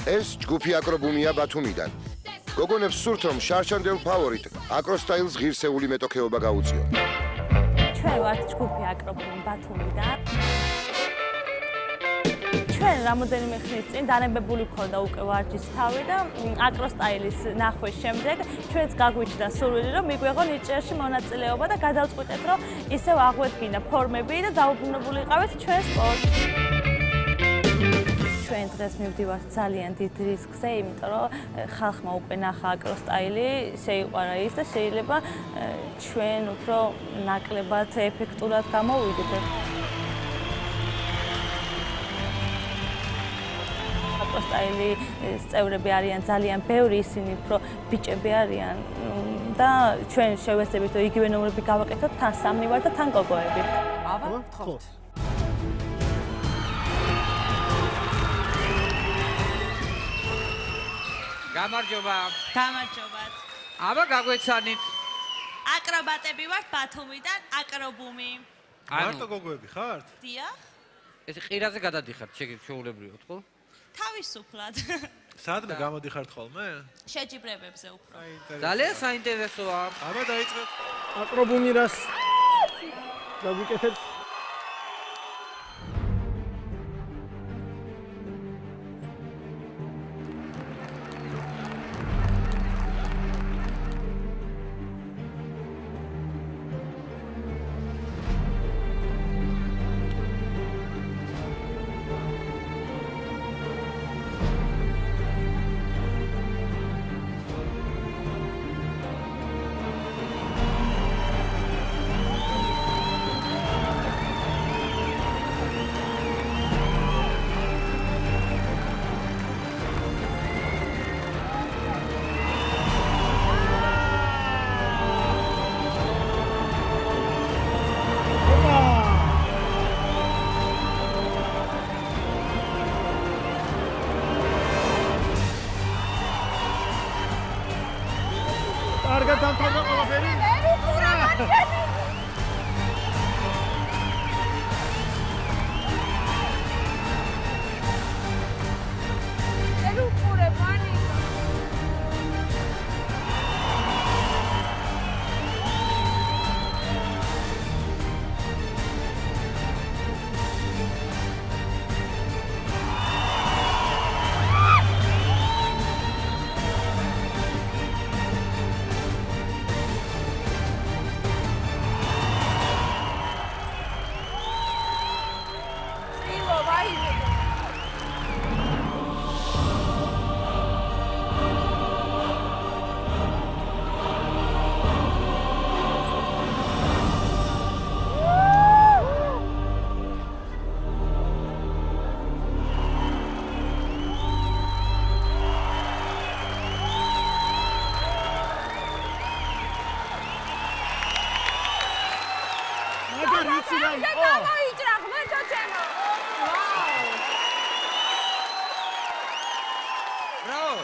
ეს ჯგუფი აკრობუმია ბათუმიდან. გოგონებს სურთ რომ შარშანდელ ფავორიტ აკროსტაილს ღირსეული მეტოქეობა გაუწიოთ. ჩვენ ვართ ჯგუფი აკრობუმი ბათუმიდან. ჩვენ რამოდენიმე ხნის წინ დანებებული ვქონდა უკვე ვარჯიშის თავი და აკროსტაილის ნახვის შემდეგ ჩვენც გაგვიჩნდა სურვილი რომ მიგვეღო ნიჭიერში მონაწილეობა და გადავწყვიტეთ რომ ისევ აღვედგინა ფორმები და დაუბრუნებული იყავით ჩვენ სპორტში. ჩვენ დღეს მივდივართ ძალიან დიდ რისკზე, იმიტომ რომ ხალხმა უკვე ნახა აკროსტაილი, შეიყვარა ის და შეიძლება ჩვენ უფრო ნაკლებად ეფექტურად გამოვიდეთ. აკროსტაილის წევრები არიან ძალიან ბევრი, ისინი უფრო ბიჭები არიან და ჩვენ შევეცდებით რომ იგივე ნომრები გავაკეთოთ, თან სამნი ვართ და თან გოგოები. აბა, გთხოვთ. გამარჯობა. გამარჯობათ. აბა გაგვეცანით. აკრობატები ვართ ბათუმიდან, აკრობუმი. მარტო გოგოები ხართ? დიახ, ეს ყირაზე გადადიხართ, შეულებრივად, ხო? თავისუფლად. სადმე გამოდიხართ ხოლმე? შეჯიბრებებზე უფრო. ძალიან საინტერესოა. აბა დაიწყეთ. აკრობუმი რას გაგვიკეთეთ? კარგად დამთავრდა ყველაფერი? ბრავო.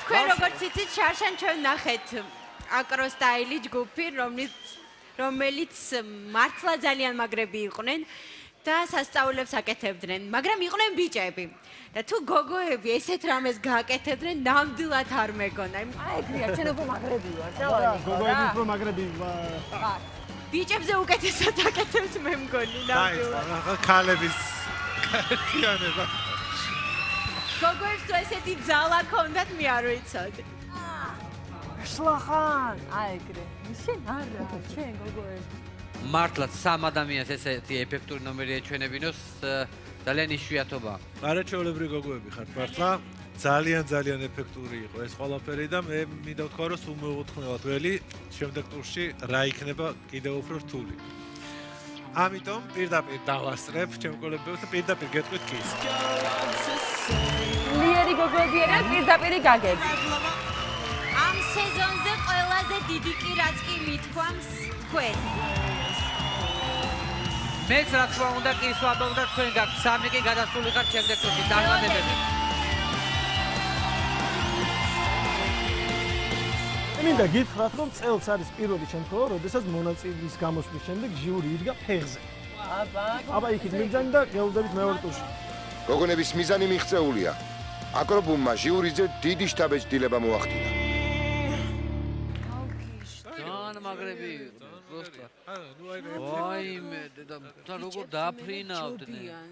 თქვენ როგორც იცით, შარშან ჩვენ ნახეთ აკროსტაილი ჯგუფი, რომელიც მართლა ძალიან მაგრები იყვნენ და სასწაულებს აკეთებდნენ, მაგრამ იყვნენ ბიჭები. და თუ გოგოები ესეთ რამეს გააკეთებდნენ, ნამდვილად არ მეგონა. აი ეგრეა, ჩვენ უფრო მაგრები ვართ. გოგოები უფრო მაგრები ბიჭებზე უკეთესად აკეთებს მე მგონი, ნამდვილად. დაიწყო ქალების ერთიანება. გოგოებს თუ ესეთი ძალა ქონდათ, მე არ ვიცოდი. შლახან, აი ეგრე. შენ არა, ჩვენ გოგოები. მართლაც სამ ადამიანს ესეთი ეფექტური ნომერი ეჩვენებინოს ძალიან იშვიათობაა. არაჩვეულებრივი გოგოები ხართ მართლა. ძალიან ეფექტური იყო ეს ყველაფერი და მე მინდა ვთქვა რომ სულ მეუთხნელად ველი შემდეგ ტურში რა იქნება კიდევ უფრო რთული. ამიტომ პირდაპირ დავასწრებ ჩემკოლებებს და პირდაპირ გეტყვით კი. მიერი გოგოები არიან პირდაპირ გაგები. ამ სეზონზე ყველაზე დიდი კი რაც კი მithქვამს თქვენ. მეც რა თქმა უნდა კი სვაბობ და თქვენ გაქვთ სამი კი გადასული ხართ შემდეგ ტურში წარმატებები. მინდა გითხრათ, რომ წელს არის პირველი შემთხვევა, როდესაც მონაწილის გამოსვლის შემდეგ ჟიური იდგა ფეხზე. აბა იქით მიგზანი და გეულდებით მეორე ტურში. გოგონების მიზანი მიღწეულია. აკრობუმმა ჟიურიზე დიდი შთაბეჭდილება მოახდინა. ძალიან მაგრები იყო, პროსტა. ანუ ნუ აი ვაიმე, და როგორ დაფრინავდნენ.